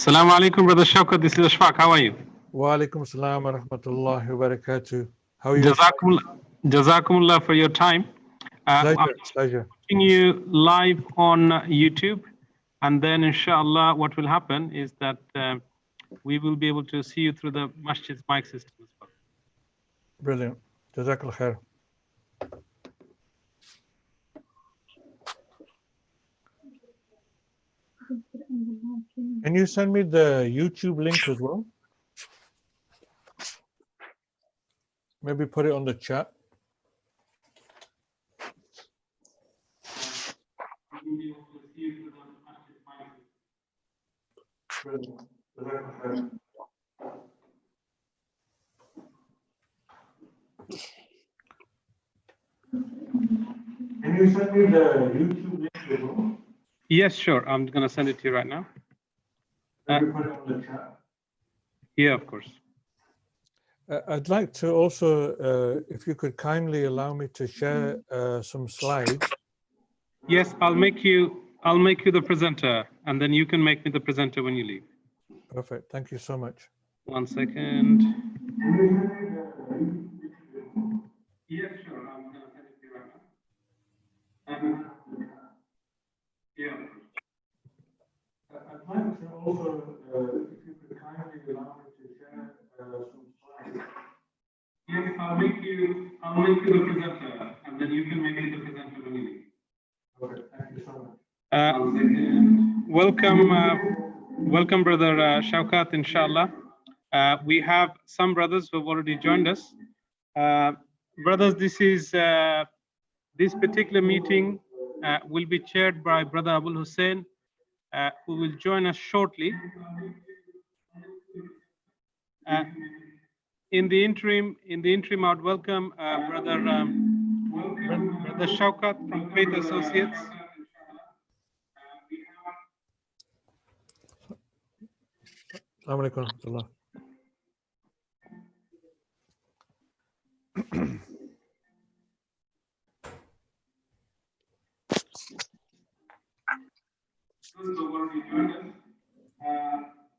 Assalamu alaikum, Brother Shaukat. This is Ashfaq. How are you? Wa alaikum assalam wa rahmatullahi wa barakatuh. How are you? Jazakumullah for your time. Pleasure. I'm you live on YouTube, and then inshallah what will happen is that we will be able to see you through the Masjid's mic system as well. Brilliant. Jazakallah khair. Can you send me the YouTube link as well? Maybe put it on the chat. Can you send me the YouTube link as well? Yes, sure. I'm going to send it to you right now. Maybe put it on the chat. Yeah, of course. I'd like to also, if you could kindly allow me to share some slides. Yes, I'll make you the presenter, and then you can make me the presenter when you leave. Perfect. Thank you so much. 1 second. Yes, sure. I'm going to send it to you right now. Yeah. I'd like to also, if you could kindly allow me to share some slides. Yes, I'll make you the presenter, and then you can make me the presenter when you leave. Okay, thank you so much. Welcome, Brother Shaukat, inshallah. We have some brothers who have already joined us. Brothers, this particular meeting will be chaired by Brother Abul Hussein, who will join us shortly. In the interim, I would welcome Brother Shaukat from Faith Associates. Assalamu alaikum wa rahmatullah.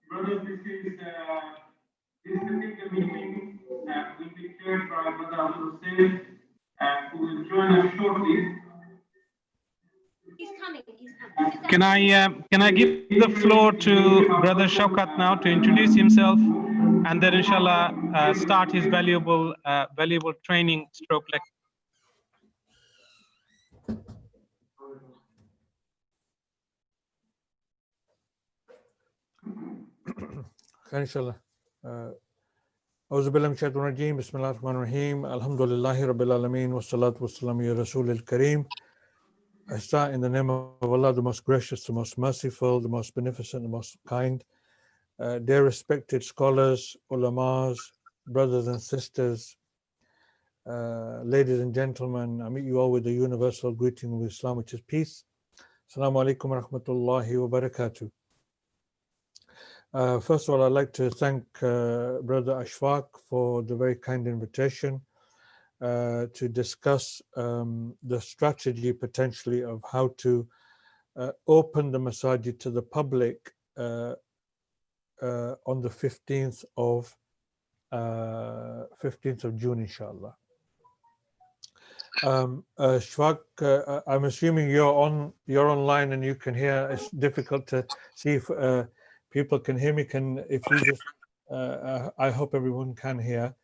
Brothers, this particular meeting will be chaired by Brother Abul Hussein, who will join us shortly. He's coming. Can I give the floor to Brother Shaukat now to introduce himself, and then inshallah start his valuable training stroke lecture. Inshallah. Auzu billahi minash shaitanir rajeem. Bismillahir rahmanir rahim. Alhamdulillahi rabbil alamin. Wassalatu wassalamu ya rasulil kareem. I start in the name of Allah, the most gracious, the most merciful, the most beneficent, the most kind. Dear respected scholars, ulamas, brothers and sisters, ladies and gentlemen, I meet you all with the universal greeting of Islam, which is peace. Assalamu alaikum wa rahmatullahi wa barakatuh. First of all, I'd like to thank Brother Ashfaq for the very kind invitation to discuss the strategy potentially of how to open the Masjid to the public on the 15th of June, inshallah. Ashfaq, I'm assuming you're online and you can hear. It's difficult to see if people can hear me. If you just, I hope everyone can hear.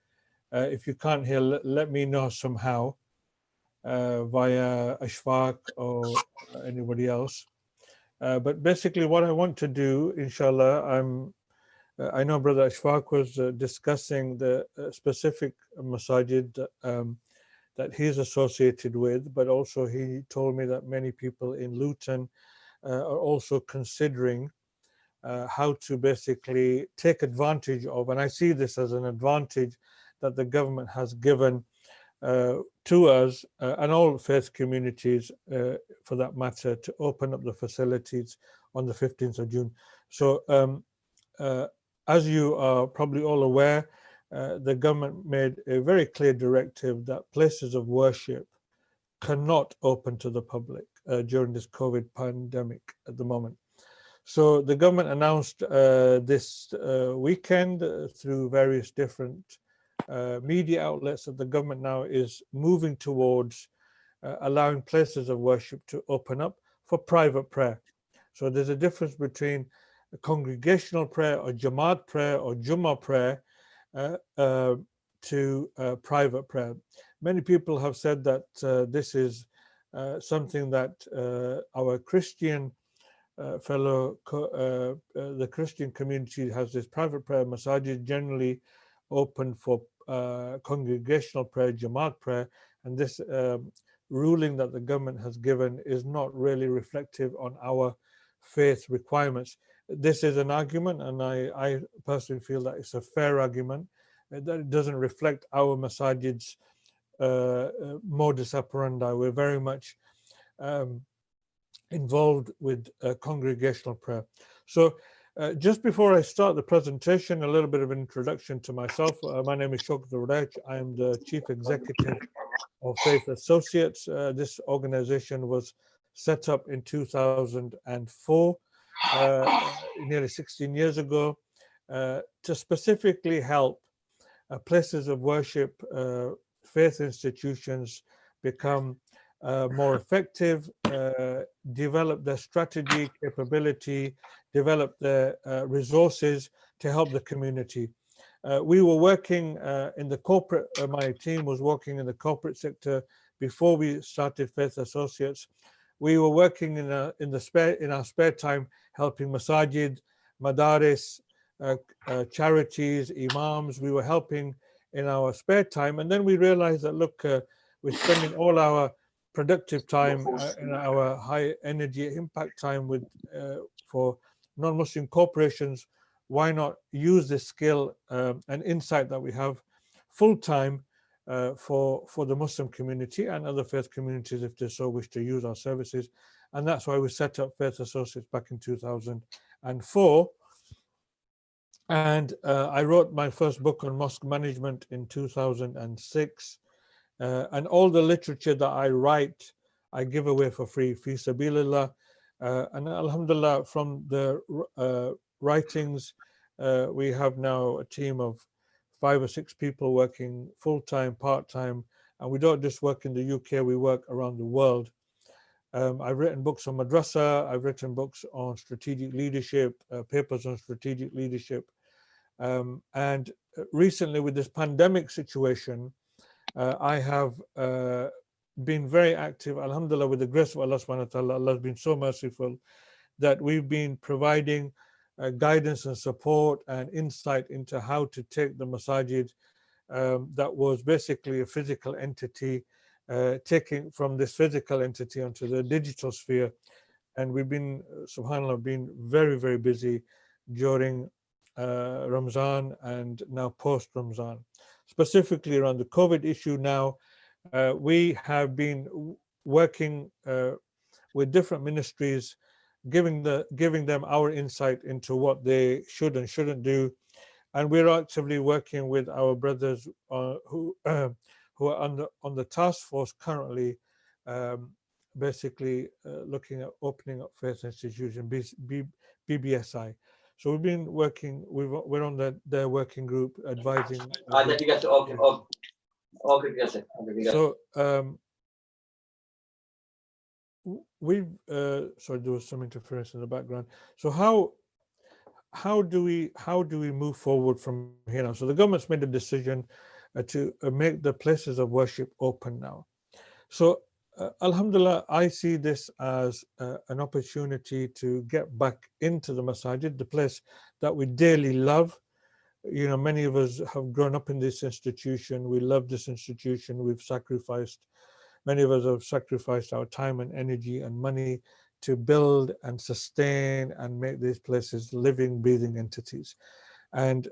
If you can't hear, let me know somehow via Ashfaq or anybody else. But basically what I want to do, inshallah, I know Brother Ashfaq was discussing the specific masajid that he's associated with, but also he told me that many people in Luton are also considering how to basically take advantage of, and I see this as an advantage that the government has given to us and all faith communities for that matter, to open up the facilities on the 15th of June. So as you are probably all aware, the government made a very clear directive that places of worship cannot open to the public during this COVID pandemic at the moment. So the government announced this weekend through various different media outlets that the government now is moving towards allowing places of worship to open up for private prayer. So there's a difference between congregational prayer or Jamaat prayer or Jummah prayer to private prayer. Many people have said that this is something that our Christian the Christian community has this private prayer. Masajid generally open for congregational prayer, Jamaat prayer, and this ruling that the government has given is not really reflective on our faith requirements. This is an argument, and I personally feel that it's a fair argument, that it doesn't reflect our Masajid's modus operandi. We're very much involved with congregational prayer. So just before I start the presentation, a little bit of an introduction to myself. My name is Shaukat Uraj. I am the Chief Executive of Faith Associates. This organization was set up in 2004, nearly 16 years ago, to specifically help places of worship, faith institutions become more effective, develop their strategy, capability, develop their resources to help the community. We were working in the corporate, my team was working in the corporate sector before we started Faith Associates. We were working in our spare time, helping masajid, madaris, charities, imams. We were helping in our spare time, and then we realized that, look, we're spending all our productive time in our high energy impact time with for non-Muslim corporations. Why not use this skill and insight that we have full time for the Muslim community and other faith communities if they so wish to use our services? And that's why we set up Faith Associates back in 2004. And I wrote my first book on mosque management in 2006. And all the literature that I write, I give away for free, fi sabilillah. And alhamdulillah, from the writings, we have now a team of 5 or 6 people working full-time, part-time, and we don't just work in the UK, we work around the world. I've written books on madrasa, I've written books on strategic leadership, papers on strategic leadership. And recently with this pandemic situation, I have been very active, alhamdulillah, with the grace of Allah subhanahu wa ta'ala. Allah has been so merciful that we've been providing guidance and support and insight into how to take the masajid that was basically a physical entity, taking from this physical entity onto the digital sphere. And we've been, subhanAllah, been very, very busy during Ramzan and now post-Ramzan. Specifically around the COVID issue now, we have been working with different ministries, giving them our insight into what they should and shouldn't do. And we're actively working with our brothers who are on the task force currently, basically looking at opening up faith institution, BBSI. So we've been working, we're on their working group advising. So we've, sorry, there was some interference in the background. So how do we move forward from here now? So the government's made a decision to make the places of worship open now. So alhamdulillah, I see this as an opportunity to get back into the masajid, the place that we dearly love. You know, many of us have grown up in this institution. We love this institution. We've sacrificed, many of us have sacrificed our time and energy and money to build and sustain and make these places living, breathing entities. And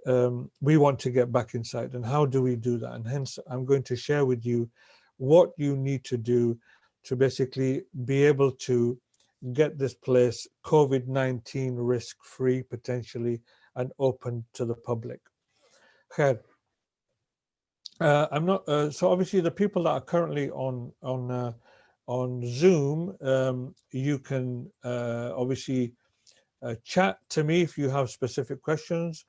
we want to get back inside. And how do we do that? And hence, I'm going to share with you what you need to do to basically be able to get this place COVID-19 risk-free potentially and open to the public. Khair. I'm not, so obviously the people that are currently on Zoom, you can obviously chat to me if you have specific questions.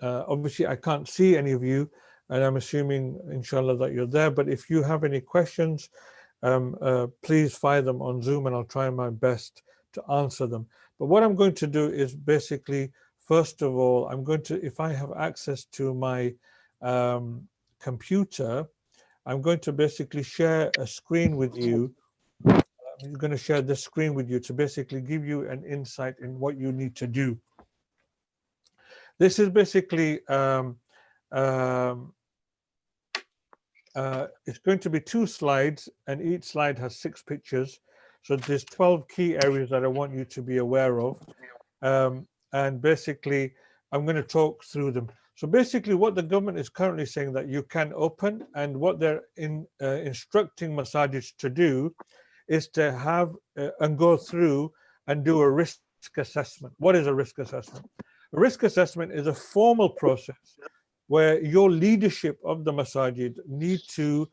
Obviously, I can't see any of you, and I'm assuming, inshallah, that you're there. But if you have any questions, please fire them on Zoom, and I'll try my best to answer them. But what I'm going to do is basically, first of all, I'm going to, if I have access to my computer, I'm going to basically share a screen with you. I'm going to share this screen with you to basically give you an insight in what you need to do. This is basically, it's going to be 2 slides, and each slide has 6 pictures. So there's 12 key areas that I want you to be aware of. And basically, I'm going to talk through them. So basically what the government is currently saying that you can open, and what they're instructing masajids to do is to have and go through and do a risk assessment. What is a risk assessment? A risk assessment is a formal process where your leadership of the masajid need to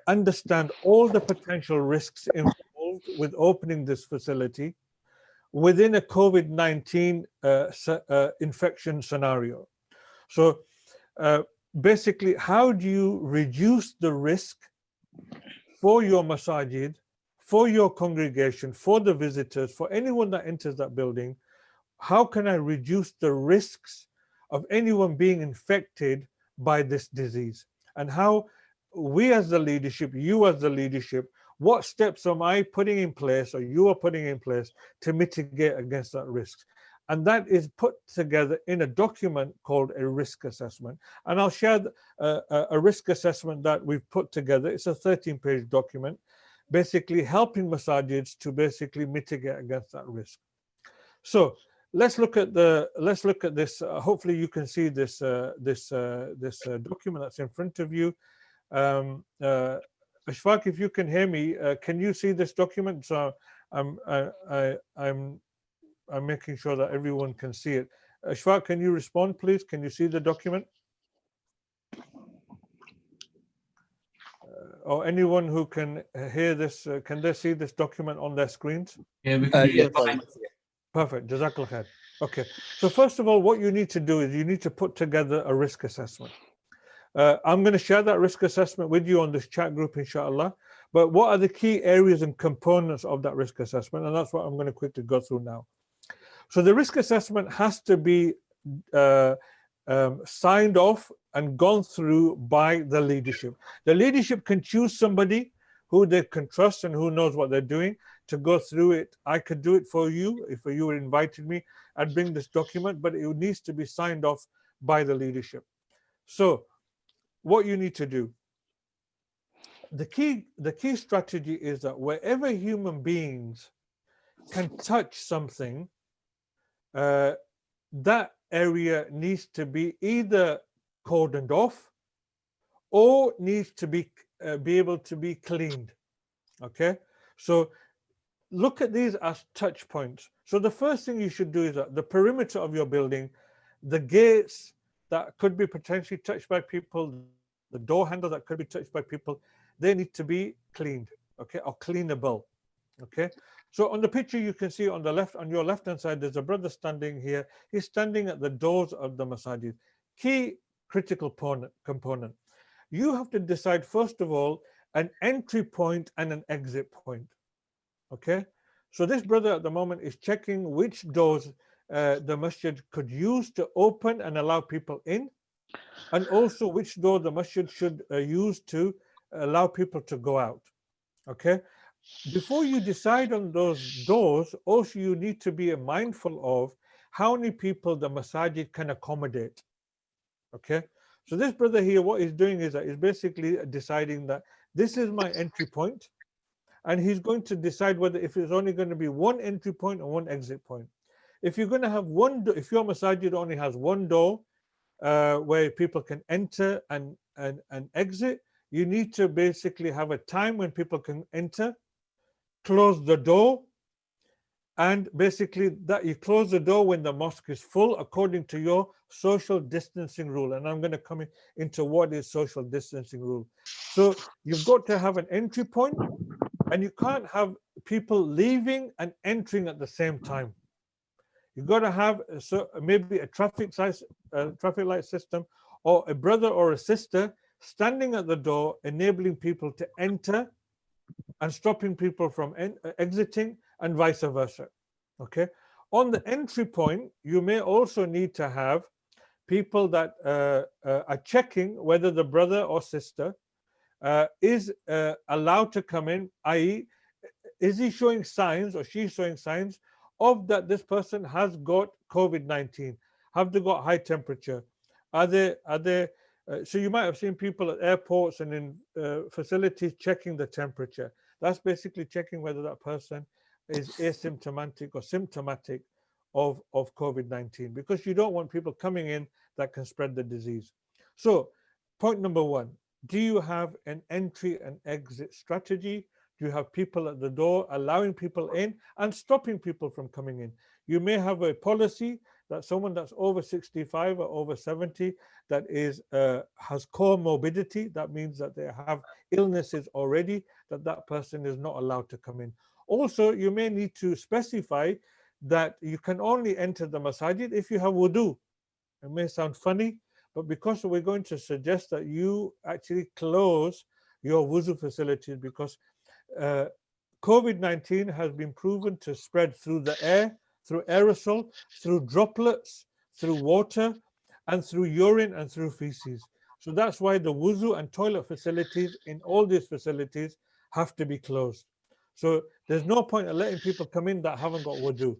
understand all the potential risks involved with opening this facility within a COVID-19 infection scenario. So basically, how do you reduce the risk for your masajid, for your congregation, for the visitors, for anyone that enters that building? How can I reduce the risks of anyone being infected by this disease? And how we as the leadership, you as the leadership, what steps am I putting in place, or you are putting in place, to mitigate against that risk? And that is put together in a document called a risk assessment. And I'll share a risk assessment that we've put together. It's a 13-page document, basically helping masajids to basically mitigate against that risk. So let's look at this. Hopefully you can see this document that's in front of you. Ashfaq, if you can hear me, can you see this document? So I'm making sure that everyone can see it. Ashfaq, can you respond, please? Can you see the document? Or anyone who can hear this, can they see this document on their screens? Yeah, we can hear you. Perfect. Jazakallah khair. Okay. So first of all, what you need to do is you need to put together a risk assessment. I'm going to share that risk assessment with you on this chat group, inshallah. But what are the key areas and components of that risk assessment? And that's what I'm going to quickly go through now. So the risk assessment has to be signed off and gone through by the leadership. The leadership can choose somebody who they can trust and who knows what they're doing to go through it. I could do it for you. If you were invited me, I'd bring this document, but it needs to be signed off by the leadership. So what you need to do, the key strategy is that wherever human beings can touch something, that area needs to be either cordoned off or needs to be able to be cleaned. Okay, so look at these as touch points. So the first thing you should do is that the perimeter of your building, the gates that could be potentially touched by people, the door handle that could be touched by people, they need to be cleaned, okay, or cleanable. Okay, so on the picture you can see on the left, on your left hand side, there's a brother standing here. He's standing at the doors of the masajid. Key critical component. You have to decide, first of all, an entry point and an exit point. Okay, so this brother at the moment is checking which doors the masjid could use to open and allow people in, and also which door the masjid should use to allow people to go out. Okay, before you decide on those doors, also you need to be mindful of how many people the masajid can accommodate. Okay, so this brother here, what he's doing is that he's basically deciding that this is my entry point, and he's going to decide whether if it's only going to be one entry point or one exit point. If you're going to have one, if your masajid only has one door where people can enter and exit, you need to basically have a time when people can enter, close the door, and basically that you close the door when the mosque is full according to your social distancing rule. And I'm going to come into what is social distancing rule. So you've got to have an entry point, and you can't have people leaving and entering at the same time. You've got to have maybe a traffic light system, or a brother or a sister standing at the door, enabling people to enter and stopping people from exiting, and vice versa. Okay. On the entry point, you may also need to have people that are checking whether the brother or sister is allowed to come in, i.e., is he showing signs or she showing signs of that this person has got COVID-19? Have they got high temperature? Are they so you might have seen people at airports and in facilities checking the temperature. That's basically checking whether that person is asymptomatic or symptomatic of COVID-19, because you don't want people coming in that can spread the disease. So point number one, do you have an entry and exit strategy? Do you have people at the door allowing people in and stopping people from coming in? You may have a policy that someone that's over 65 or over 70 that is has comorbidity, that means that they have illnesses already, that person is not allowed to come in. Also, you may need to specify that you can only enter the masajid if you have wudu. It may sound funny, but because we're going to suggest that you actually close your wudu facilities, because COVID-19 has been proven to spread through the air, through aerosol, through droplets, through water, and through urine and through feces. So that's why the wudu and toilet facilities in all these facilities have to be closed. So there's no point in letting people come in that haven't got wudu.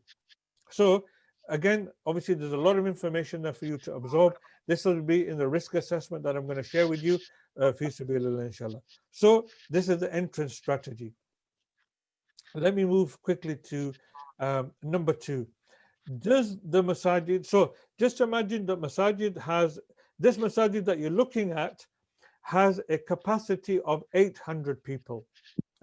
So again, obviously there's a lot of information there for you to absorb. This will be in the risk assessment that I'm going to share with you, fi sabilillah, inshallah. So this is the entrance strategy. Let me move quickly to number two. Does the masajid, so just imagine that masajid has, this masajid that you're looking at has a capacity of 800 people.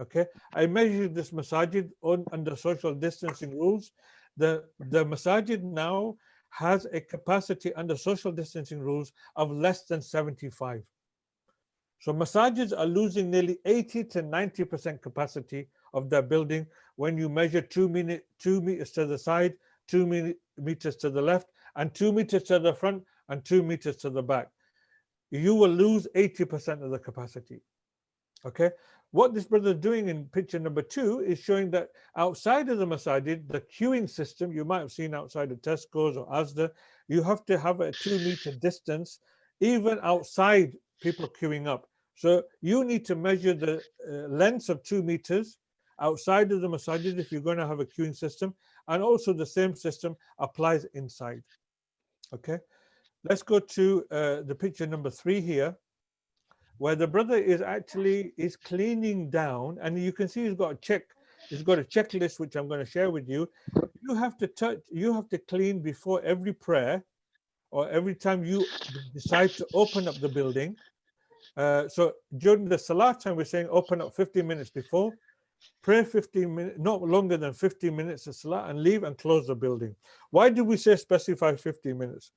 Okay, I measured this masajid under social distancing rules. The masajid now has a capacity under social distancing rules of less than 75. So masajids are losing nearly 80 to 90% capacity of their building when you measure 2 meters to the side, 2 meters to the left, and 2 meters to the front, and 2 meters to the back. You will lose 80% of the capacity. Okay, what this brother is doing in picture number 2 is showing that outside of the masajid, the queuing system you might have seen outside of Tesco's or Asda, you have to have a 2-meter distance, even outside people queuing up. So you need to measure the length of 2 meters outside of the masajid if you're going to have a queuing system, and also the same system applies inside. Okay, let's go to the picture number 3 here, where the brother is actually cleaning down, and you can see he's got a checklist which I'm going to share with you. You have to clean before every prayer, or every time you decide to open up the building. So during the salah time, we're saying open up 15 minutes before, pray 15 minutes, not longer than 15 minutes of salah, and leave and close the building. Why do we say specify 15 minutes?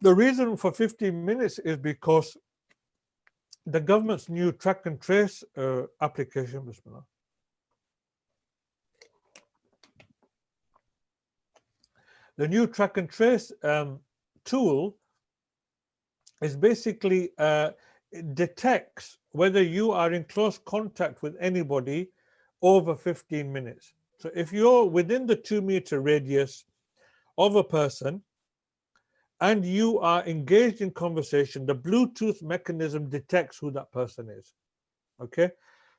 The reason for 15 minutes is because the government's new track and trace application, Bismillah. The new track and trace tool is basically it detects whether you are in close contact with anybody over 15 minutes. So if you're within the 2-meter radius of a person and you are engaged in conversation, the Bluetooth mechanism detects who that person is. Okay,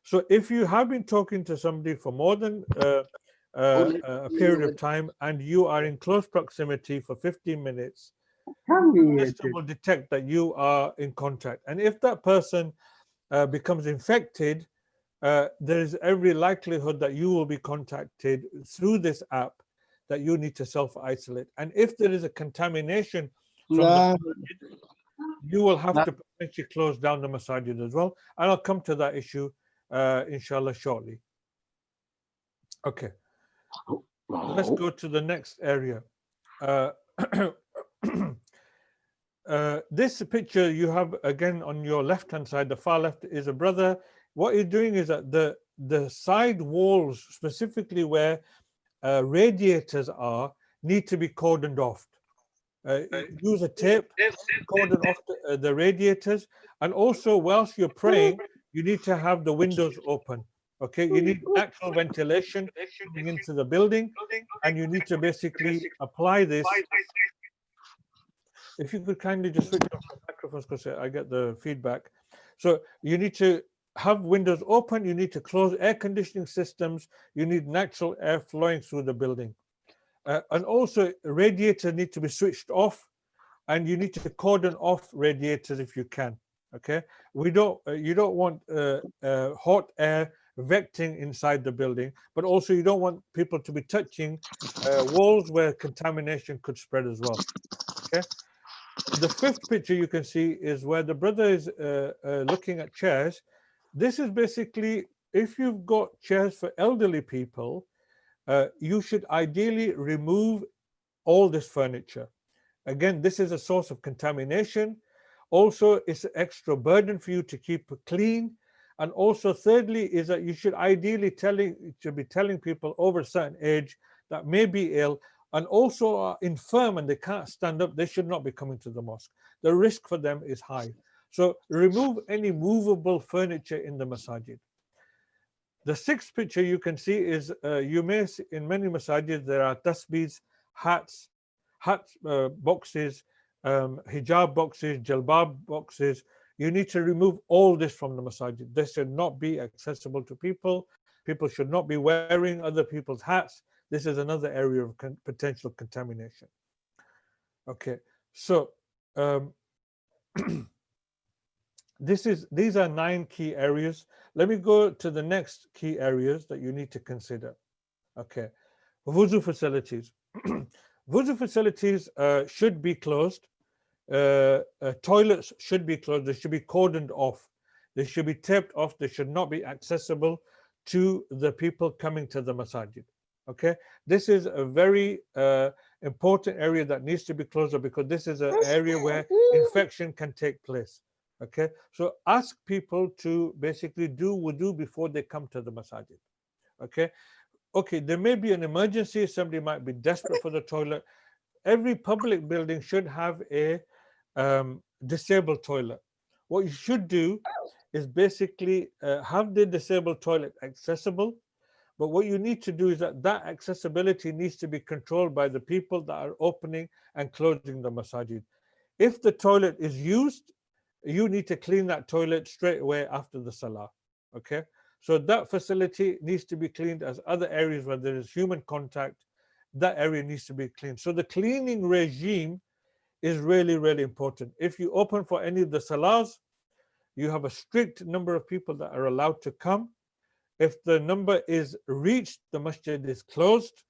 so if you have been talking to somebody for more than a period of time and you are in close proximity for 15 minutes, the system will detect that you are in contact. And if that person becomes infected, there is every likelihood that you will be contacted through this app that you need to self-isolate. And if there is a contamination from the masjid, you will have to potentially close down the masjid as well. And I'll come to that issue, inshallah, shortly. Okay, let's go to the next area. This picture you have again on your left-hand side, the far left, is a brother. What he's doing is that the side walls, specifically where radiators are, need to be cordoned off. Use a tape, cordon off the radiators, and also whilst you're praying, you need to have the windows open. Okay, you need actual ventilation coming into the building, and you need to basically apply this. If you could kindly just switch off the microphones because I get the feedback. So you need to have windows open, you need to close air conditioning systems, you need natural air flowing through the building. And also radiators need to be switched off, and you need to cordon off radiators if you can. Okay, you don't want hot air vecting inside the building, but also you don't want people to be touching walls where contamination could spread as well. Okay. The fifth picture you can see is where the brother is looking at chairs. This is basically, if you've got chairs for elderly people, you should ideally remove all this furniture. Again, this is a source of contamination. Also, it's an extra burden for you to keep clean. And also, thirdly, is that you should ideally be telling people over a certain age that may be ill and also are infirm and they can't stand up, they should not be coming to the mosque. The risk for them is high. So remove any movable furniture in the masajid. The sixth picture you can see is, you may see in many masajid, there are tasbihs, hats, boxes, hijab boxes, jalbab boxes. You need to remove all this from the masajid. This should not be accessible to people. People should not be wearing other people's hats. This is another area of potential contamination. Okay, so these are 9 key areas. Let me go to the next key areas that you need to consider. Okay, wuzu facilities. Wuzu facilities should be closed. Toilets should be closed. They should be cordoned off. They should be taped off. They should not be accessible to the people coming to the masajid. Okay, this is a very important area that needs to be closed up because this is an area where infection can take place. Okay, so ask people to basically do wudu before they come to the masajid. Okay, there may be an emergency. Somebody might be desperate for the toilet. Every public building should have a disabled toilet. What you should do is basically have the disabled toilet accessible. But what you need to do is that accessibility needs to be controlled by the people that are opening and closing the masajid. If the toilet is used, you need to clean that toilet straight away after the salah. Okay, so that facility needs to be cleaned as other areas where there is human contact. That area needs to be cleaned. So the cleaning regime is really, really important. If you open for any of the salahs, you have a strict number of people that are allowed to come. If the number is reached, the masjid is closed.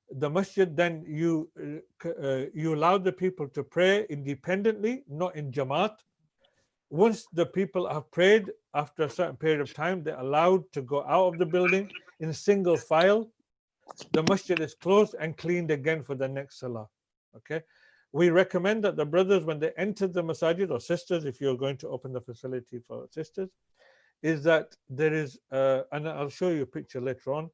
The masjid, then you allow the people to pray independently, not in jamaat. Once the people have prayed, after a certain period of time, they're allowed to go out of the building in single file. The masjid is closed and cleaned again for the next salah. Okay, we recommend that the brothers, when they enter the masajid, or sisters, if you're going to open the facility for sisters, is that there is, and I'll show you a picture later on,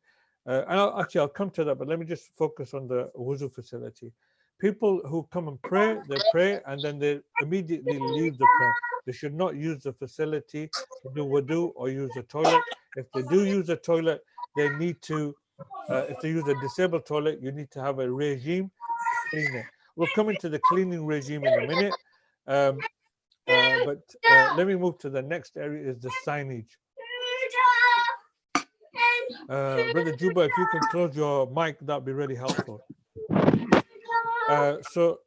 and I'll come to that, but let me just focus on the wuzu facility. People who come and pray, they pray, and then they immediately leave the prayer. They should not use the facility to do wudu or use the toilet. If they do use a toilet, they need to, if they use a disabled toilet, you need to have a regime to clean it. We'll come into the cleaning regime in a minute. But let me move to the next area, is the signage. Brother Juba, if you can close your mic, that'd be really helpful. So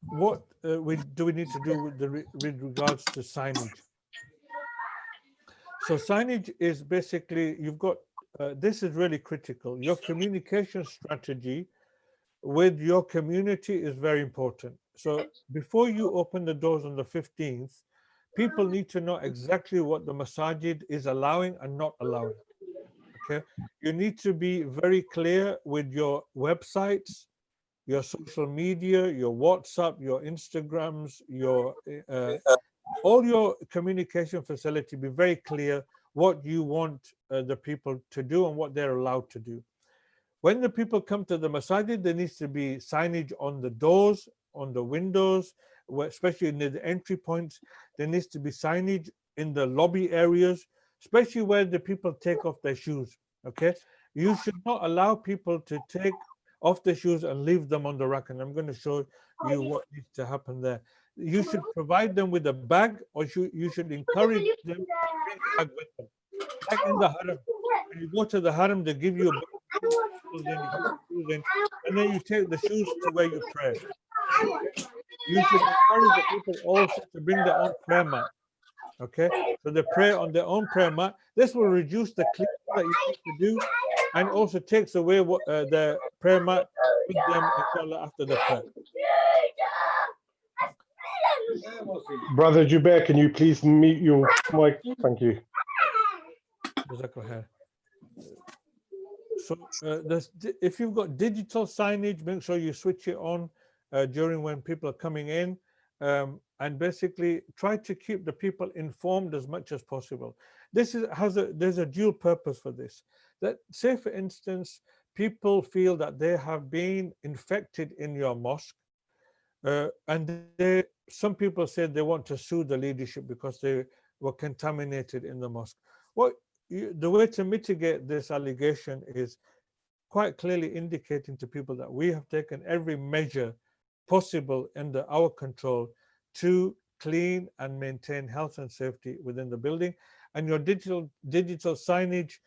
what do we need to do with regards to signage? So signage is basically, you've got, this is really critical. Your communication strategy with your community is very important. So before you open the doors on the 15th, people need to know exactly what the masajid is allowing and not allowing. Okay, you need to be very clear with your websites, your social media, your WhatsApp, your Instagrams, your all your communication facility. Be very clear what you want the people to do and what they're allowed to do. When the people come to the masajid, there needs to be signage on the doors, on the windows, especially near the entry points. There needs to be signage in the lobby areas, especially where the people take off their shoes. Okay, you should not allow people to take off their shoes and leave them on the rack. And I'm going to show you what needs to happen there. You should provide them with a bag, or you should encourage them to bring a bag with them. Like in the haram, when you go to the haram, they give you a bag, you put the shoes in, and then you take the shoes to where you pray. You should encourage the people also to bring their own prayer mat. Okay, so they pray on their own prayer mat. This will reduce the cleaning that you need to do, and also takes away the prayer mat with them, inshallah, after the prayer. Brother Jubair, can you please mute your mic? Thank you. So if you've got digital signage, make sure you switch it on during when people are coming in, and basically try to keep the people informed as much as possible. There's a dual purpose for this. That, say for instance, people feel that they have been infected in your mosque, and some people said they want to sue the leadership because they were contaminated in the mosque. The way to mitigate this allegation is quite clearly indicating to people that we have taken every measure possible under our control to clean and maintain health and safety within the building. And your digital signage,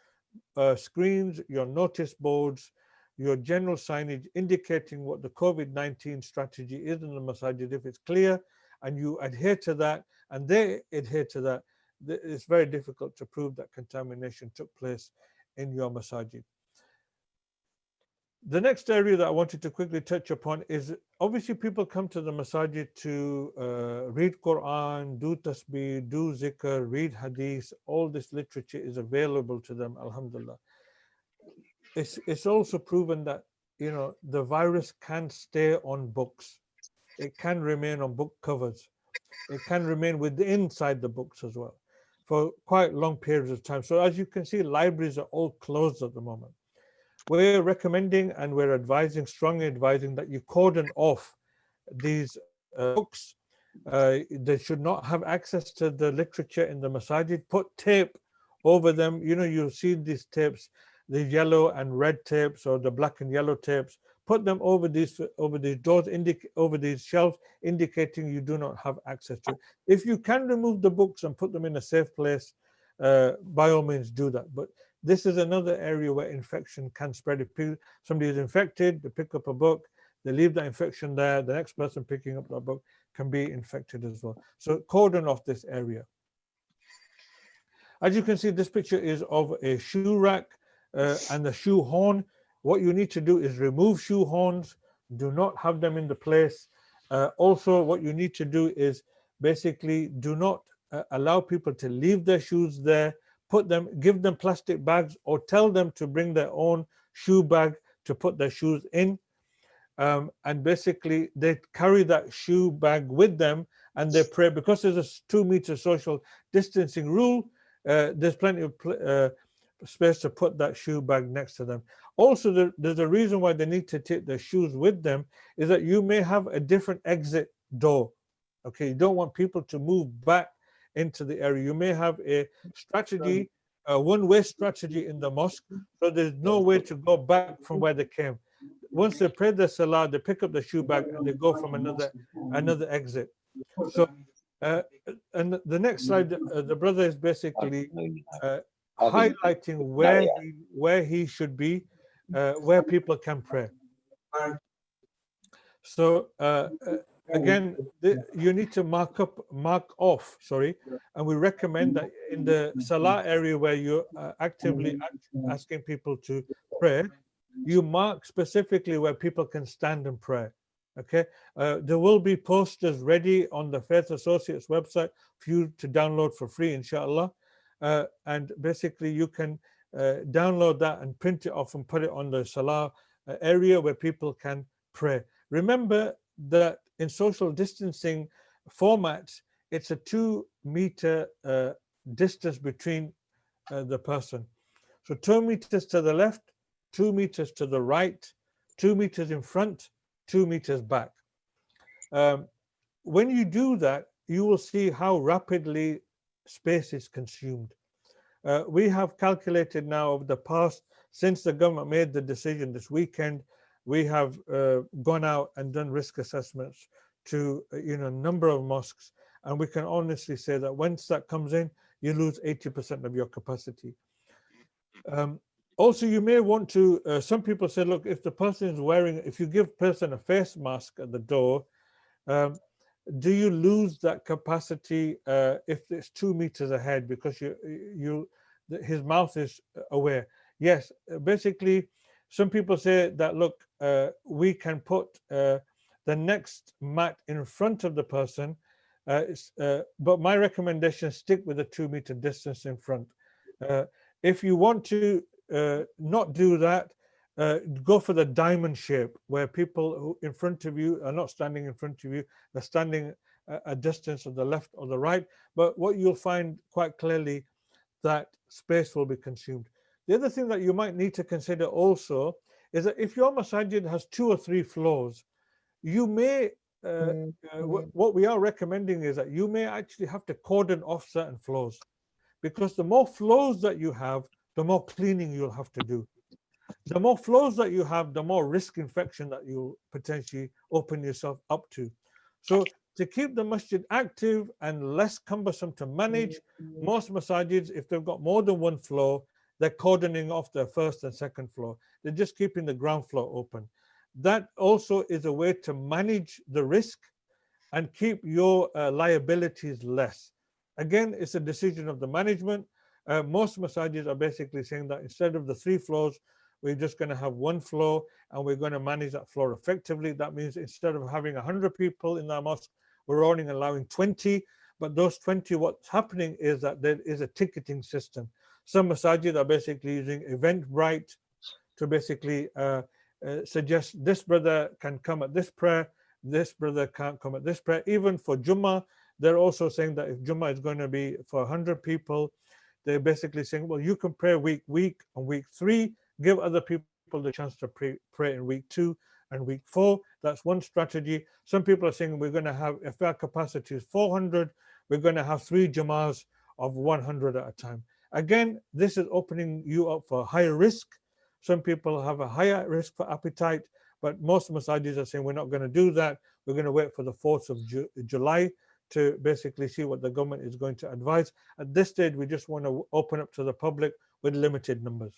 screens, your notice boards, your general signage indicating what the COVID-19 strategy is in the masajid, if it's clear and you adhere to that and they adhere to that, it's very difficult to prove that contamination took place in your masajid. The next area that I wanted to quickly touch upon is, obviously people come to the masajid to read Quran, do tasbih, do zikr, read hadith. All this literature is available to them, alhamdulillah. It's also proven that, you know, the virus can stay on books. It can remain on book covers. It can remain inside the books as well for quite long periods of time. So as you can see, libraries are all closed at the moment. We're recommending and we're strongly advising that you cordon off these books. They should not have access to the literature in the masajid. Put tape over them. You know, you see these tapes, the yellow and red tapes or the black and yellow tapes. Put them over these doors, over these shelves, indicating you do not have access to it. If you can remove the books and put them in a safe place, by all means do that. But this is another area where infection can spread. If somebody is infected, they pick up a book, they leave that infection there, the next person picking up that book can be infected as well. So cordon off this area. As you can see, this picture is of a shoe rack and the shoe horn. What you need to do is remove shoe horns, do not have them in the place. Also, what you need to do is basically do not allow people to leave their shoes there. Give them plastic bags or tell them to bring their own shoe bag to put their shoes in. And basically they carry that shoe bag with them and they pray. Because there's a 2 meter social distancing rule, there's plenty of space to put that shoe bag next to them. Also, there's a reason why they need to take their shoes with them, is that you may have a different exit door. Okay, you don't want people to move back into the area. You may have a strategy, a one-way strategy in the mosque, so there's no way to go back from where they came. Once they pray the salah, they pick up the shoe bag and they go from another exit. So, and the next slide, the brother is basically highlighting where he should be, where people can pray. So again, you need to mark off, and we recommend that in the salah area where you're actively asking people to pray, you mark specifically where people can stand and pray. Okay, there will be posters ready on the Faith Associates website for you to download for free, inshallah. And basically you can download that and print it off and put it on the salah area where people can pray. Remember that in social distancing formats, it's a 2 meter distance between the person. So 2 meters to the left, 2 meters to the right, 2 meters in front, 2 meters back. When you do that, you will see how rapidly space is consumed. We have calculated now over the past, since the government made the decision this weekend, we have gone out and done risk assessments to a number of mosques, and we can honestly say that once that comes in, you lose 80% of your capacity. Also, you may want to, some people say, look, if the person is wearing, if you give person a face mask at the door, do you lose that capacity if it's 2 meters ahead because his mouth is aware? Yes, basically, some people say that, look, we can put the next mat in front of the person, but my recommendation, stick with a 2 meter distance in front. If you want to not do that, go for the diamond shape, where people who in front of you are not standing in front of you, they're standing a distance of the left or the right. But what you'll find quite clearly, that space will be consumed. The other thing that you might need to consider also is that if your masjid has 2 or 3 floors, you may, what we are recommending is that you may actually have to cordon off certain floors, because the more floors that you have, the more cleaning you'll have to do. The more floors that you have, the more risk infection that you potentially open yourself up to. So to keep the masjid active and less cumbersome to manage, most masajids, if they've got more than 1 floor, they're cordoning off their first and second floor. They're just keeping the ground floor open. That also is a way to manage the risk and keep your liabilities less. Again, it's a decision of the management. Most masajids are basically saying that instead of the 3 floors, we're just going to have 1 floor, and we're going to manage that floor effectively. That means instead of having 100 people in our mosque, we're only allowing 20. But those 20, what's happening is that there is a ticketing system. Some masajid are basically using Eventbrite to basically suggest this brother can come at this prayer, this brother can't come at this prayer. Even for Jummah, they're also saying that if Jummah is going to be for 100 people, they're basically saying, well, you can pray week and week 3, give other people the chance to pray in week 2 and week 4. That's one strategy. Some people are saying we're going to have, if our capacity is 400, we're going to have 3 Jummahs of 100 at a time. Again, this is opening you up for higher risk. Some people have a higher risk for appetite, but most masajid are saying we're not going to do that. We're going to wait for the 4th of July to basically see what the government is going to advise. At this stage, we just want to open up to the public with limited numbers.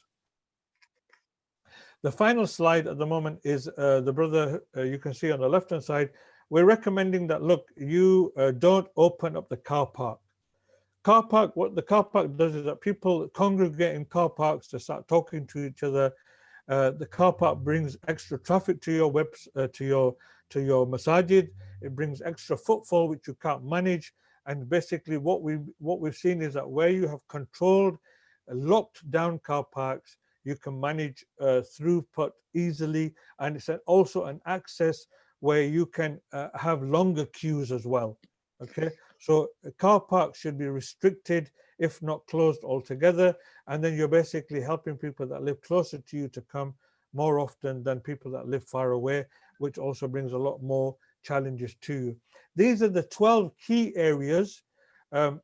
The final slide at the moment is the brother, you can see on the left-hand side, we're recommending that, look, you don't open up the car park. Car park, what the car park does is that people congregate in car parks to start talking to each other. The car park brings extra traffic to your to your masajid. It brings extra footfall which you can't manage. And basically, what we've seen is that where you have controlled, locked down car parks, you can manage throughput easily, and it's also an access where you can have longer queues as well. Okay, so car parks should be restricted, if not closed altogether, and then you're basically helping people that live closer to you to come more often than people that live far away, which also brings a lot more challenges to you. These are the 12 key areas.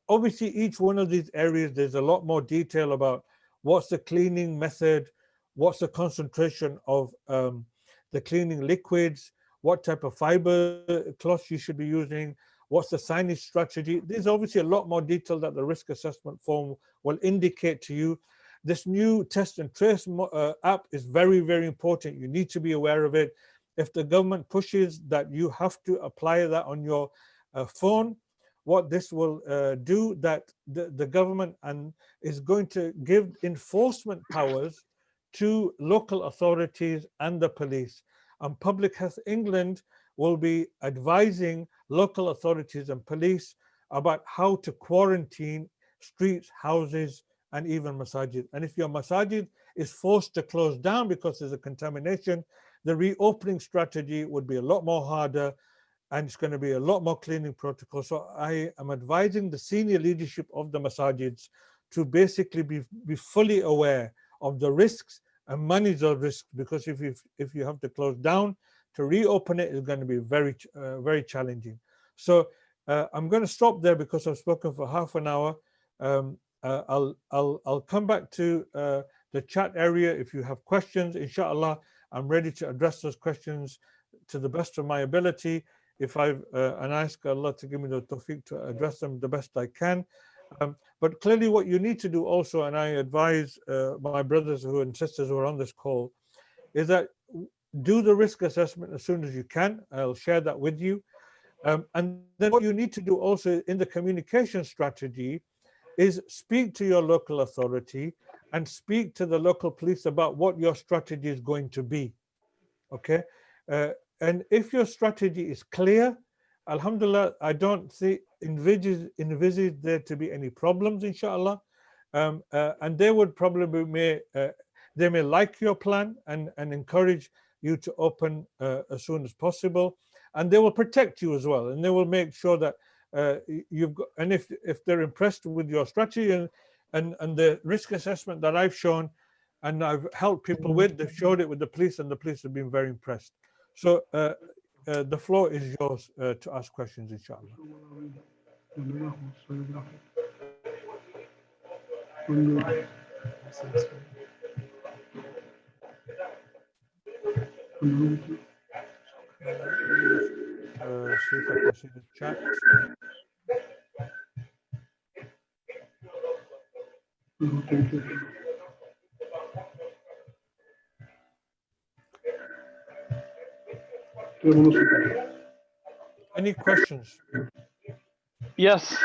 Obviously, each one of these areas, there's a lot more detail about what's the cleaning method, what's the concentration of the cleaning liquids, what type of fiber cloth you should be using, what's the signage strategy. There's obviously a lot more detail that the risk assessment form will indicate to you. This new test and trace app is very, very important. You need to be aware of it. If the government pushes that you have to apply that on your phone, what this will do, that the government is going to give enforcement powers to local authorities and the police. And Public Health England will be advising local authorities and police about how to quarantine streets, houses, and even masajid. And if your masajid is forced to close down because there's a contamination, the reopening strategy would be a lot more harder, and it's going to be a lot more cleaning protocol. So I am advising the senior leadership of the masajids to basically be fully aware of the risks and manage those risks, because if you have to close down, to reopen it is going to be very challenging. So I'm going to stop there because I've spoken for half an hour. I'll come back to the chat area if you have questions. Inshallah, I'm ready to address those questions to the best of my ability. If and I ask Allah to give me the tawfiq to address them the best I can. But clearly what you need to do also, and I advise my brothers and sisters who are on this call, is that do the risk assessment as soon as you can. I'll share that with you. And then what you need to do also in the communication strategy is speak to your local authority and speak to the local police about what your strategy is going to be. Okay? And if your strategy is clear, alhamdulillah, I don't envisage there to be any problems, inshallah. And they would probably they may like your plan and encourage you to open as soon as possible, and they will protect you as well, and they will make sure that you've got, and if they're impressed with your strategy and the risk assessment that I've shown and I've helped people with, they've showed it with the police, and the police have been very impressed. So the floor is yours to ask questions, inshallah. See if I can see the chat. Any questions? Yes.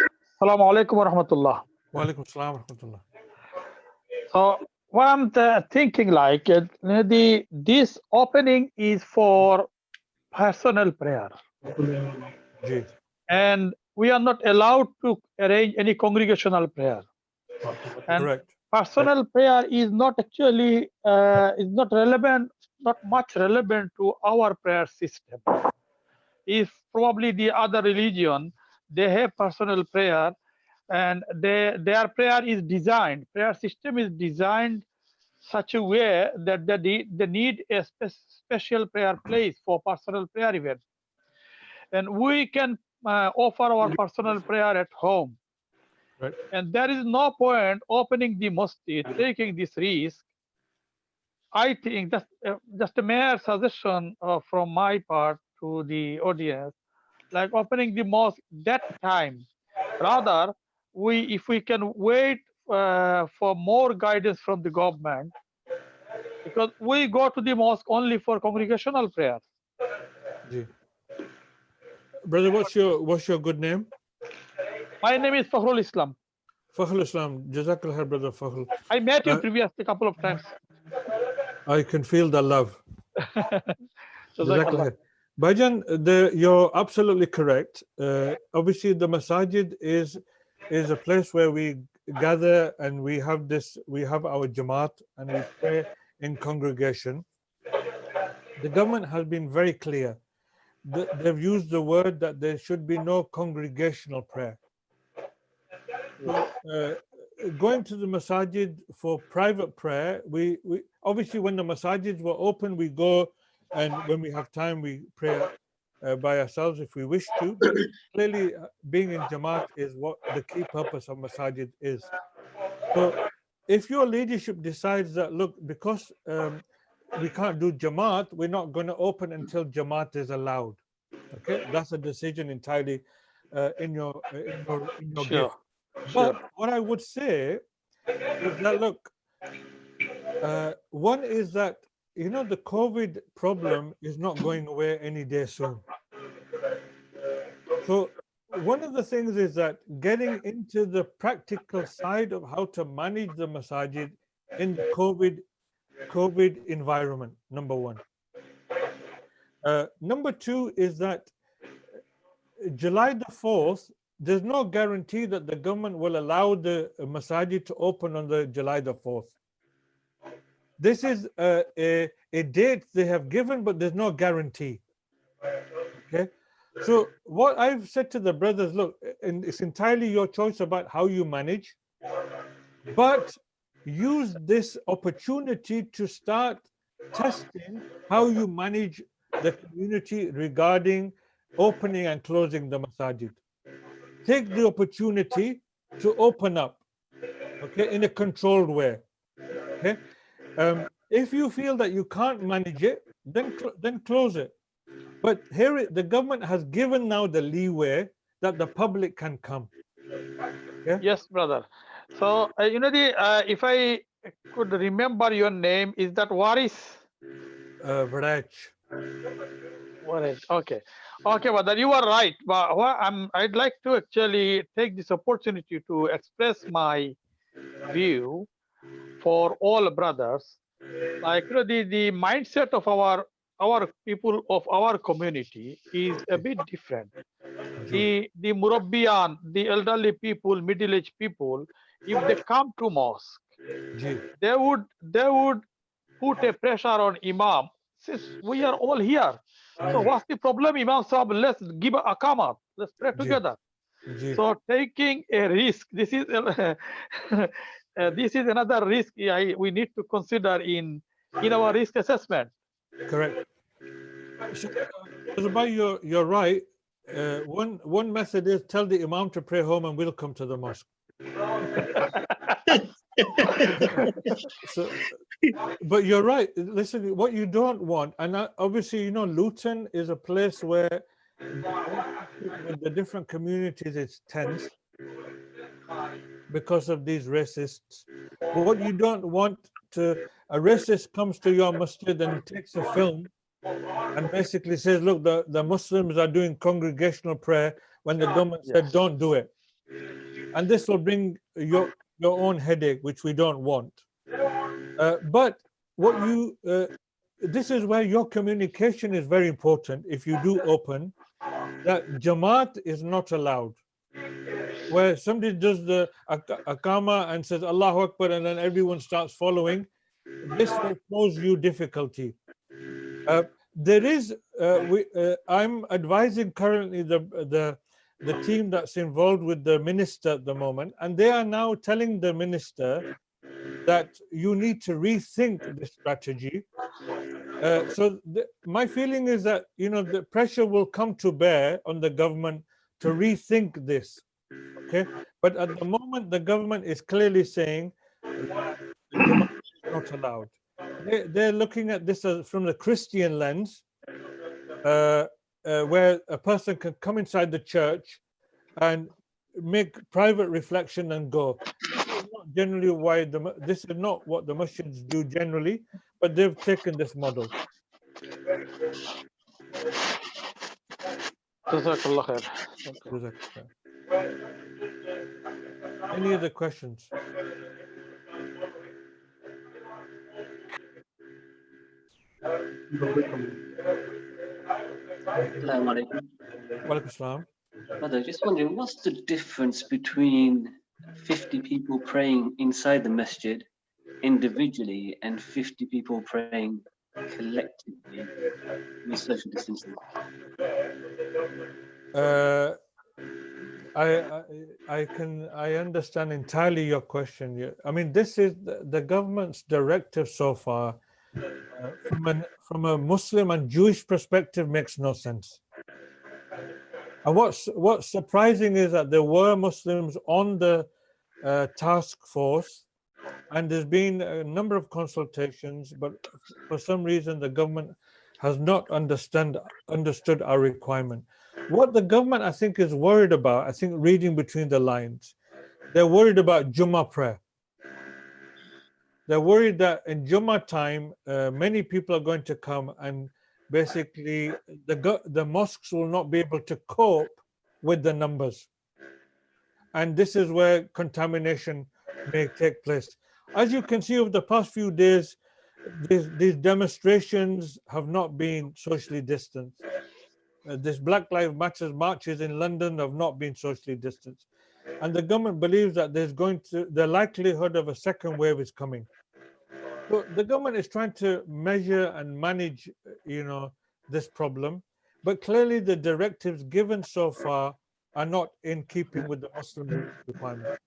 Assalamu alaikum wa rahmatullah. Wa alaikum assalam wa rahmatullah. So what I'm thinking, like this opening is for personal prayer, Ji. and we are not allowed to arrange any congregational prayer. And Correct. personal prayer is not actually is not relevant, not much relevant to our prayer system. If probably the other religion, they have personal prayer, and their prayer is designed, prayer system is designed such a way that they need a special prayer place for personal prayer event. And we can offer our personal prayer at home. Right. And there is no point opening the masjid, taking this risk. I think that's just a mere suggestion from my part to the audience, like opening the mosque that time. Rather, if we can wait for more guidance from the government, because we go to the mosque only for congregational prayer. Ji. Brother, what's your good name? My name is Fakhrul Islam. Fakhrul Islam. Jazakallah khair, brother Fakhrul. I met you previously a couple of times. I can feel the love. Jazakallah. Bhajan, you're absolutely correct. Obviously, the Masjid is a place where we gather and we have our Jamaat and we pray in congregation. The government has been very clear. They've used the word that there should be no congregational prayer. So, going to the Masjid for private prayer, we obviously, when the Masjids were open, we go, and when we have time, we pray by ourselves if we wish to. But clearly, being in Jamaat is what the key purpose of Masjid is. So if your leadership decides that, look, because we can't do Jamaat, we're not going to open until Jamaat is allowed. Okay, that's a decision entirely in your gift. But what I would say is that, look, one is that, you know, the COVID problem is not going away any day soon. So one of the things is that getting into the practical side of how to manage the Masjid in the COVID environment, number one. Number two is that July the 4th, there's no guarantee that the government will allow the Masjid to open on the July the 4th. This is a date they have given, but there's no guarantee. Okay, so what I've said to the brothers, look, and it's entirely your choice about how you manage. but use this opportunity to start testing how you manage the community regarding opening and closing the masajid. Take the opportunity to open up, okay, in a controlled way. Okay, if you feel that you can't manage it, then close it. But here, the government has given now the leeway that the public can come. Yeah. Yes, brother. So, if I could remember your name, is that Waris? Vrach. Waris. Okay. Okay, brother, you are right. But I'd like to actually take this opportunity to express my view for all brothers. Like, the mindset of our people of our community is a bit different. The Murabbiyan, the elderly people, middle-aged people, if they come to mosque, they would put a pressure on Imam. Since we are all here, so what's the problem, Imam Sahib? Let's give a akamat. Let's pray together. So taking a risk, this is this is another risk we need to consider in our risk assessment. Correct. So, you're right. One method is tell the Imam to pray home and we'll come to the mosque. So, but you're right. Listen, what you don't want, and obviously, Luton is a place where with the different communities it's tense because of these racists. But what you don't want a racist comes to your masjid and takes a film and basically says, look, the Muslims are doing congregational prayer when the government said don't do it. And this will bring your own headache, which we don't want. But this is where your communication is very important. If you do open, that Jamaat is not allowed. Where somebody does the Akama and says Allahu Akbar and then everyone starts following, this will cause you difficulty. There is, I'm advising currently the team that's involved with the minister at the moment, and they are now telling the minister that you need to rethink this strategy. So my feeling is that the pressure will come to bear on the government to rethink this. Okay, but at the moment the government is clearly saying Jamaat is not allowed. They're looking at this from the Christian lens, where a person can come inside the church and make private reflection and go. This is not generally why this is not what the Masjids do generally, but they've taken this model. Jazakallah khair. Any other questions? Assalamu alaikum. Walaikum salam. Brother, just wondering, what's the difference between 50 people praying inside the masjid individually and 50 people praying collectively with social distancing? I understand entirely your question. I mean, this is the government's directive so far. From a Muslim and Jewish perspective, makes no sense. And what's surprising is that there were Muslims on the task force, and there's been a number of consultations, but for some reason the government has not understood our requirement. What the government, I think, is worried about, I think reading between the lines, they're worried about Jummah prayer. They're worried that in Jummah time, many people are going to come and basically the mosques will not be able to cope with the numbers. And this is where contamination may take place. As you can see over the past few days, these demonstrations have not been socially distanced. This Black Lives Matter marches in London have not been socially distanced. And the government believes that the likelihood of a second wave is coming. So the government is trying to measure and manage, this problem, but clearly the directives given so far are not in keeping with the Muslim requirement.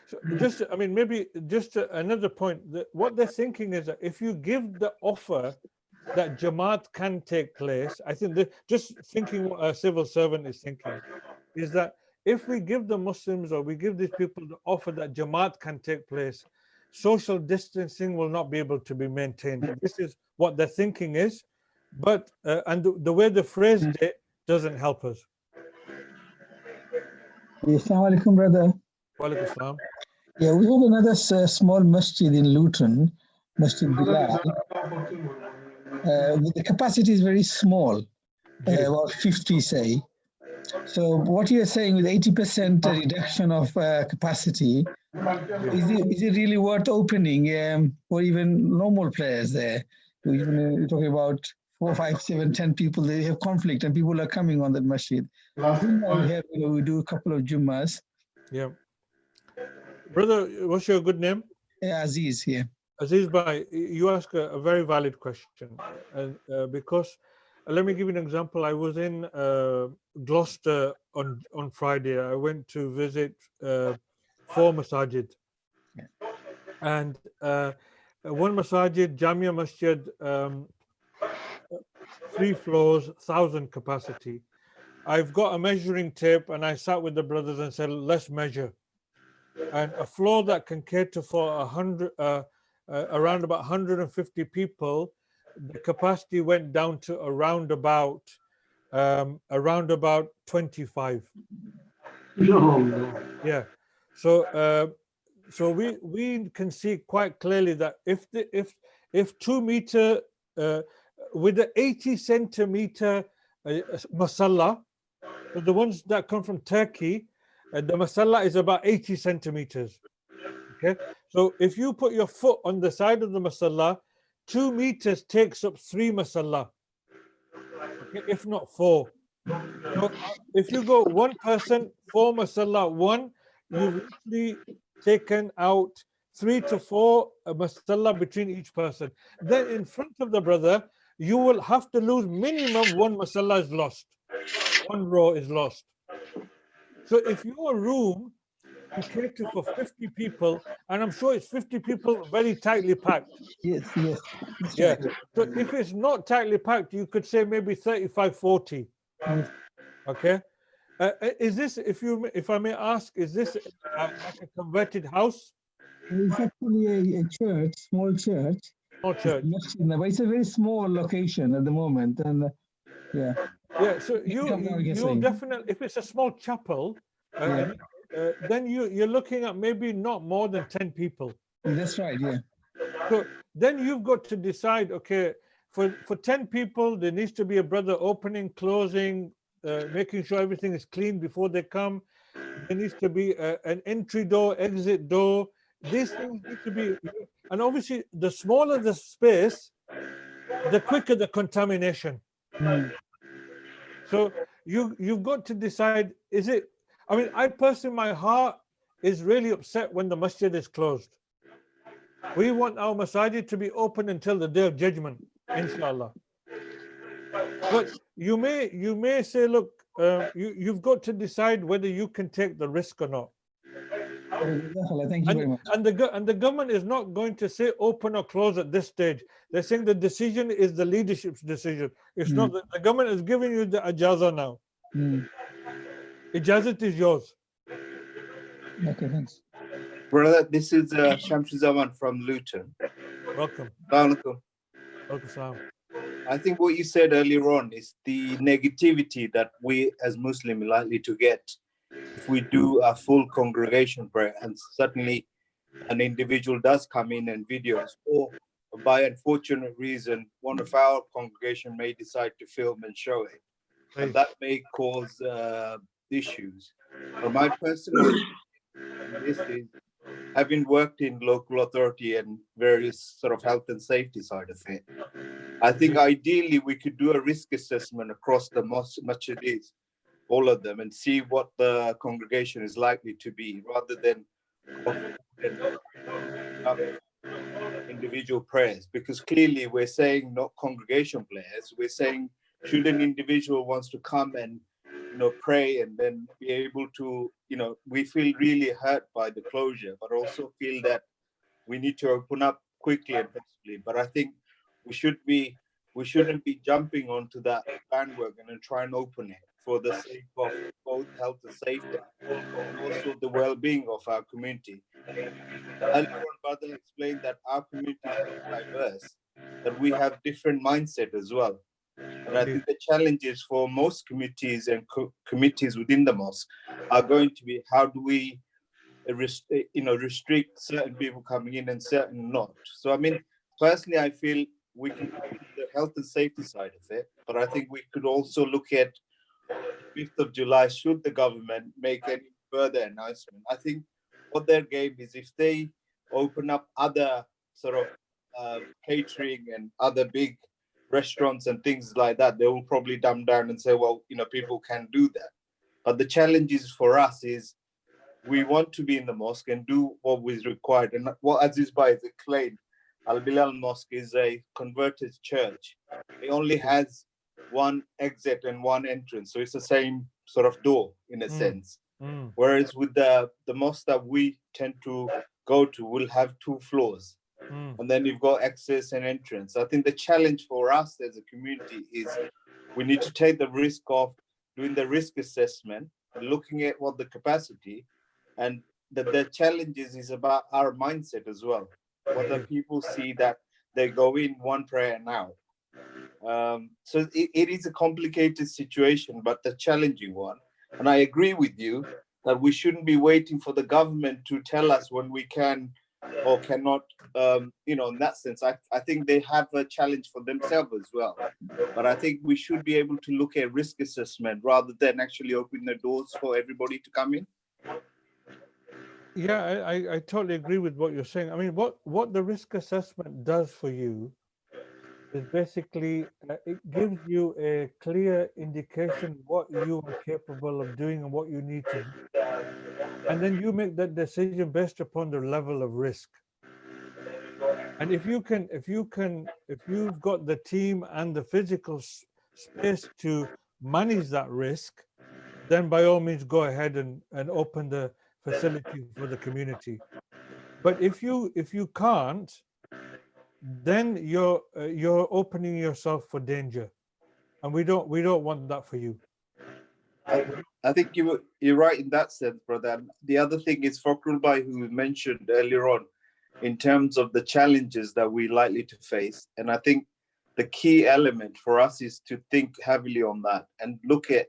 So just, I mean, maybe just another point. What they're thinking is that if you give the offer that Jamaat can take place, I think just thinking what a civil servant is thinking is that if we give the Muslims or we give these people the offer that Jamaat can take place, social distancing will not be able to be maintained. This is what their thinking is, but and the way they phrased it doesn't help us. Assalamu alaikum, brother. Wa alaikum salam. Yeah, we have another small masjid in Luton, Masjid Bilal. The capacity is very small, about 50, say. So what you're saying with 80% reduction of capacity, is it really worth opening for even normal players there? You're talking about 4, 5, 7, 10 people, they have conflict and people are coming on that masjid. We do a couple of Jummas. Yeah. Brother, what's your good name? Aziz here. Aziz Bhai, you ask a very valid question. And because, let me give you an example. I was in Gloucester on Friday. I went to visit 4 masajid. And one masajid, Jamia Masjid, 3 floors, 1,000 capacity. I've got a measuring tape and I sat with the brothers and said, let's measure. And a floor that can cater for around about 150 people, the capacity went down to around about 25. Yeah. So we can see quite clearly that if 2 meter with the 80 centimeter masalla, the ones that come from Turkey, the masalla is about 80 centimeters. Okay, so if you put your foot on the side of the masalla, 2 meters takes up 3 masalla, okay, if not 4. So if you go 1 person, 4 masalla, 1, you've literally taken out 3 to 4 masalla between each person. Then in front of the brother, you will have to lose minimum 1 masalla is lost. 1 row is lost. So if your room can cater for 50 people, and I'm sure it's 50 people very tightly packed. Yes. Yeah. Right. So if it's not tightly packed, you could say maybe 35, 40. Yes. Okay. Is this, if I may ask, is this like a converted house? It's actually a church, small church. Small church. But it's a very small location at the moment, and yeah. Yeah. So you definitely, if it's a small chapel, then you're looking at maybe not more than 10 people. That's right. Yeah. So then you've got to decide, okay, for 10 people, there needs to be a brother opening, closing, making sure everything is clean before they come. There needs to be an entry door, exit door. These things need to be, and obviously the smaller the space, the quicker the contamination. So you've got to decide, is it, I mean, I personally, my heart is really upset when the masjid is closed. We want our masajid to be open until the day of judgment, inshallah. But you may say, look, you've got to decide whether you can take the risk or not. Thank you very much. And the government is not going to say open or close at this stage. They're saying the decision is the leadership's decision. It's not the government is giving you the ijazah now. Ijazat is yours. Okay, thanks. Brother, this is Shamsuzaman from Luton. Welcome. Welcome. Welcome, salam. I think what you said earlier on is the negativity that we as Muslims are likely to get if we do a full congregation prayer, and certainly an individual does come in and videos, or by unfortunate reason, one of our congregation may decide to film and show it, and that may cause issues. But my personal this is, having worked in local authority and various sort of health and safety side of it, I think ideally we could do a risk assessment across the masjids, all of them, and see what the congregation is likely to be, rather than individual prayers. Because clearly we're saying not congregation prayers, we're saying should an individual wants to come and pray and then be able to we feel really hurt by the closure, but also feel that we need to open up quickly and possibly. But I think we shouldn't be jumping onto that bandwagon and try and open it for the sake of both health and safety and also the well-being of our community. Earlier on, Brother explained that our community is so diverse that we have different mindset as well. And I think the challenges for most committees and committees within the mosque are going to be how do we restrict certain people coming in and certain not. So I mean, personally, I feel we can look at the health and safety side of it, but I think we could also look at 5th of July, should the government make any further announcement. I think what their game is, if they open up other sort of catering and other big restaurants and things like that, they will probably dumb down and say, well, people can do that. But the challenge is for us is we want to be in the mosque and do what is required. And what Aziz Bhai has explained, Al-Bilal Mosque is a converted church. It only has one exit and one entrance. So it's the same sort of door in a sense. Whereas with the mosque that we tend to go to, we'll have 2 floors. And then you've got access and entrance. I think the challenge for us as a community is we need to take the risk of doing the risk assessment, looking at what the capacity, and the challenges is about our mindset as well. Whether people see that they go in one prayer now. So it is a complicated situation, but the challenging one. And I agree with you that we shouldn't be waiting for the government to tell us when we can or cannot, in that sense. I think they have a challenge for themselves as well. But I think we should be able to look at risk assessment rather than actually open the doors for everybody to come in. Yeah, I totally agree with what you're saying. I mean, what the risk assessment does for you is basically it gives you a clear indication what you are capable of doing and what you need to do. And then you make that decision based upon the level of risk. And if you've got the team and the physical space to manage that risk, then by all means go ahead and open the facility for the community. But if you can't, then you're opening yourself for danger, and we don't want that for you. I think you're right in that sense, brother. The other thing is Fakrul Bhai, who mentioned earlier on, in terms of the challenges that we're likely to face. And I think the key element for us is to think heavily on that and look at,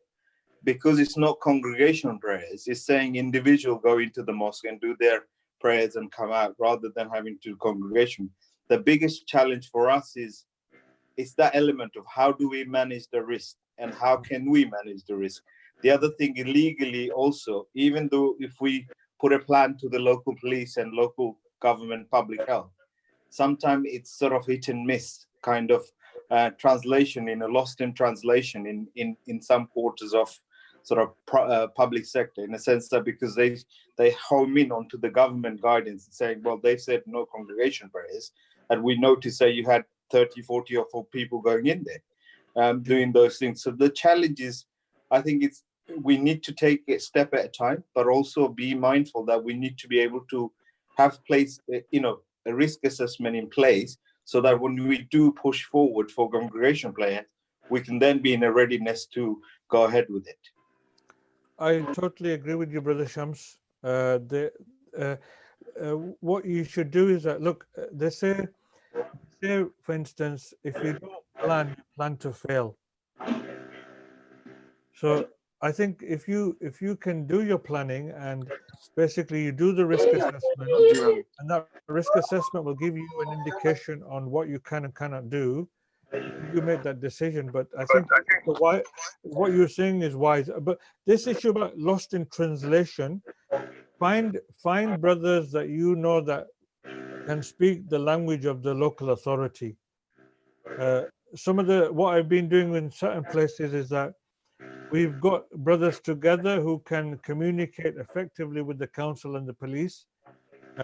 because it's not congregational prayers, it's saying individual go into the mosque and do their prayers and come out rather than having to congregation. The biggest challenge for us is that element of how do we manage the risk and how can we manage the risk. The other thing, illegally also, even though if we put a plan to the local police and local government public health, sometimes it's sort of hit and miss kind of translation, lost in translation in some quarters of sort of public sector, in a sense that because they home in onto the government guidance and saying, well, they said no congregation prayers, and we noticed that you had 30, 40 or 4 people going in there doing those things. So the challenge is, I think we need to take it step at a time, but also be mindful that we need to be able to have a risk assessment in place so that when we do push forward for congregation prayer, we can then be in a readiness to go ahead with it. I totally agree with you, Brother Shams. What you should do is that, look, they say, for instance, if you don't plan, you plan to fail. So I think if you can do your planning and basically you do the risk assessment, and that risk assessment will give you an indication on what you can and cannot do, you make that decision. But I think what you're saying is wise. But this issue about lost in translation, find brothers that you know that can speak the language of the local authority. What I've been doing in certain places is that we've got brothers together who can communicate effectively with the council and the police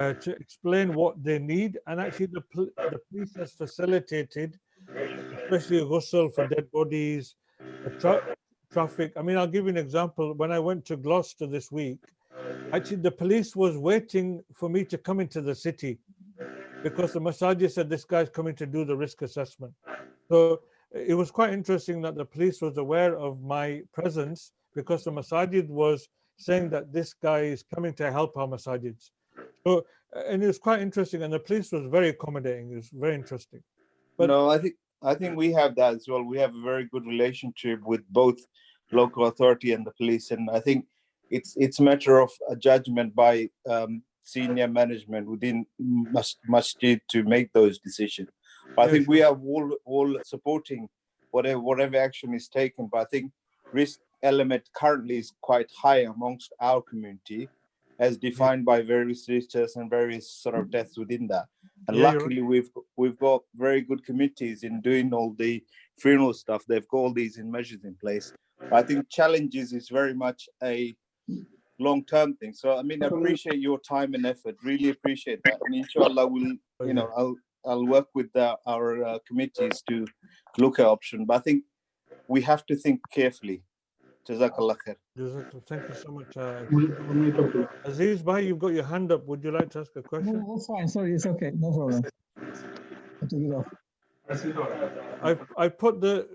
to explain what they need. And actually the police has facilitated, especially ghusl for dead bodies, traffic. I mean, I'll give you an example. When I went to Gloucester this week, Actually, the police was waiting for me to come into the city because the Masjid said this guy's coming to do the risk assessment. So it was quite interesting that the police was aware of my presence because the Masjid was saying that this guy is coming to help our Masajids. So, and it was quite interesting, and the police was very accommodating. It was very interesting. But No, I think we have that as well. We have a very good relationship with both local authority and the police, and I think it's a matter of a judgment by senior management within Masjid to make those decisions. But I think we are all supporting whatever action is taken. But I think risk element currently is quite high amongst our community, as defined by various researchers and various sort of deaths within that. And luckily, we've got very good committees in doing all the funeral stuff. They've got all these measures in place. But I think challenges is very much a long-term thing. So I mean, I appreciate your time and effort. Really appreciate that. And inshallah, I'll work with our committees to look at option. But I think we have to think carefully. Jazakallah khair. Thank you so much. Aziz Bhai, you've got your hand up. Would you like to ask a question? No, that's fine. Sorry, it's okay. No problem. I'll take it off. I put the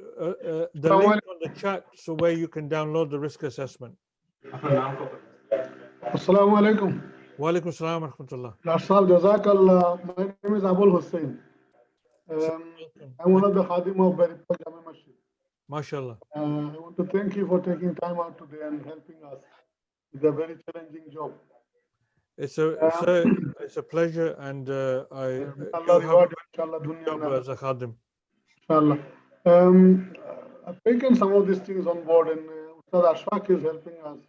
link on the chat so where you can download the risk assessment. Assalamu alaikum. Wa alaikum assalam wa rahmatullah. Jazakallah. My name is Abul Hussein. I'm one of the Khadim of Baripal Jama Masjid. MashaAllah. I want to thank you for taking time out today and helping us with a very challenging job. It's a pleasure, and I Allah reward you, inshallah, dunya as a Khadim. Inshallah. I've taken some of these things on board, and Ustad Ashfaq is helping us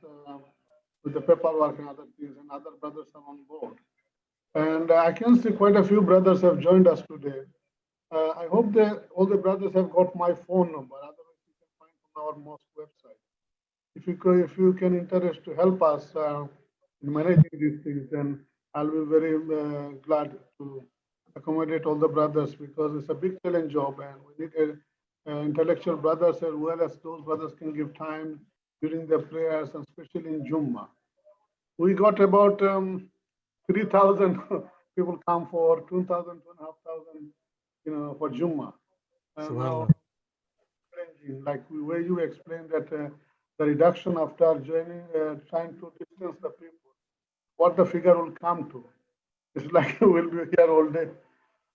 with the paperwork and other things, and other brothers are on board. And I can see quite a few brothers have joined us today. I hope that all the brothers have got my phone number. Otherwise, you can find from our mosque website. If you can interest to help us in managing these things, then I'll be very glad to accommodate all the brothers, because it's a big challenge job, and we need intellectual brothers as well as those brothers can give time during the prayers, and especially in Jummah. We got about 3,000 people come for 2,000, 2,500, for Jummah. Now, like the way you explained that the reduction after joining, trying to distance the people, what the figure will come to. It's like we'll be here all day.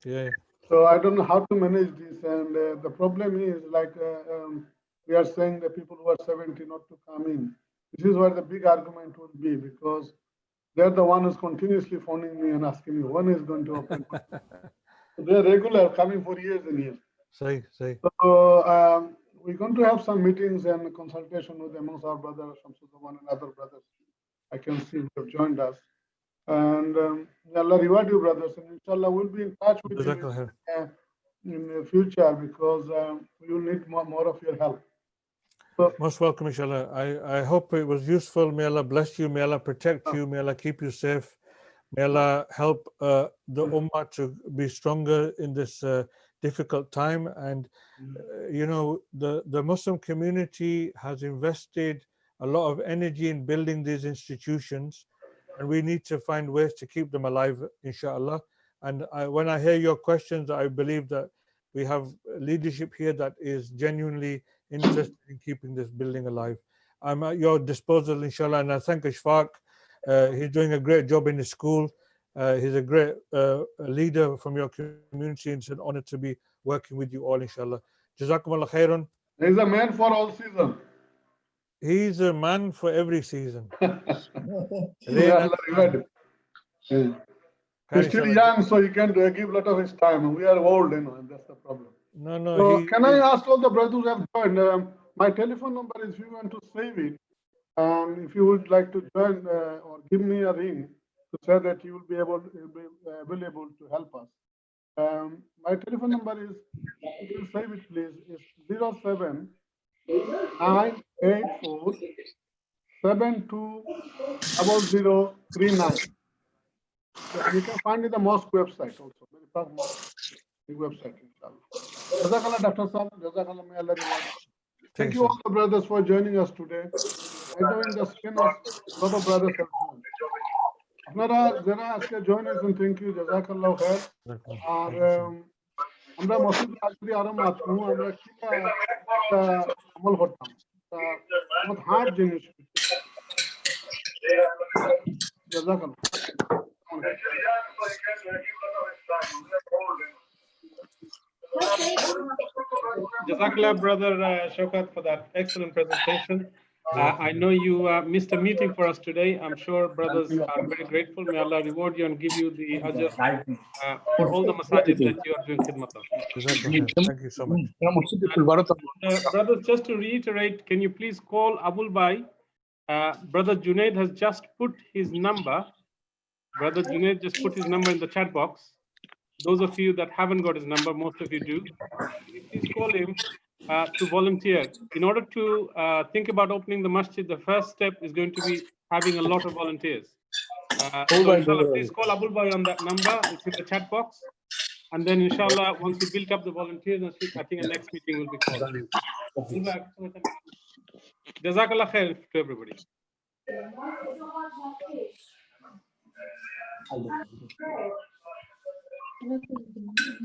Yeah. So I don't know how to manage this, and the problem is like we are saying the people who are 70 not to come in. This is where the big argument would be, because they're the one who's continuously phoning me and asking me when is going to open. They're regular, coming for years and years. Say. So we're going to have some meetings and consultation with amongst our brothers, Shamsuddin and other brothers. I can see who have joined us. And Allah reward you, brothers, and inshallah we'll be in touch with you in the future, because we will need more of your help. So, most welcome, inshallah. I hope it was useful. May Allah bless you. May Allah protect you. May Allah keep you safe. May Allah help the Ummah to be stronger in this difficult time. And, the Muslim community has invested a lot of energy in building these institutions, and we need to find ways to keep them alive, inshallah. And when I hear your questions, I believe that we have leadership here that is genuinely interested in keeping this building alive. I'm at your disposal, inshallah, and I thank Ashfaq. He's doing a great job in his school. He's a great leader from your community, and it's an honor to be working with you all, inshallah. Jazakumullah khairan. He's a man for all seasons. He's a man for every season. Yeah, he's still young, so he can give a lot of his time. We are old, and that's the problem. No. So can I ask all the brothers who have joined? My telephone number is, if you want to save it, if you would like to join or give me a ring to say that you will be available to help us. My telephone number is, you can save it please, is 07 984 720039. You can find it the mosque website also. Big website, inshallah. Jazakallah, Dr. Sahab. Jazakallah, may Allah reward you. Thank you all the brothers for joining us today. I know in the skin of a lot of brothers have joined. আপনারা যারা আজকে join হয়েছেন thank you জাযাকাল্লাহ খায়ের আর আমরা মসজিদে আসলে আরো মাতমু আমরা কিটা একটা আমল করতাম বহুত হার্ড জিনিস জাযাকাল্লাহ Jazakallah, brother Shaukat, for that excellent presentation. I know you missed a meeting for us today. I'm sure brothers are very grateful. May Allah reward you and give you the ajr for all the masajid that you are doing khidmat of. Thank you so much. Brothers, just to reiterate, can you please call Abul Bai? Brother Junaid has just put his number. Brother Junaid just put his number in the chat box. Those of you that haven't got his number, most of you do. Please call him to volunteer. In order to think about opening the masjid, the first step is going to be having a lot of volunteers. So inshallah, please call Abul Bai on that number. It's in the chat box. And then inshallah, once we build up the volunteers, I think the next meeting will be called. Jazakallah khair to everybody.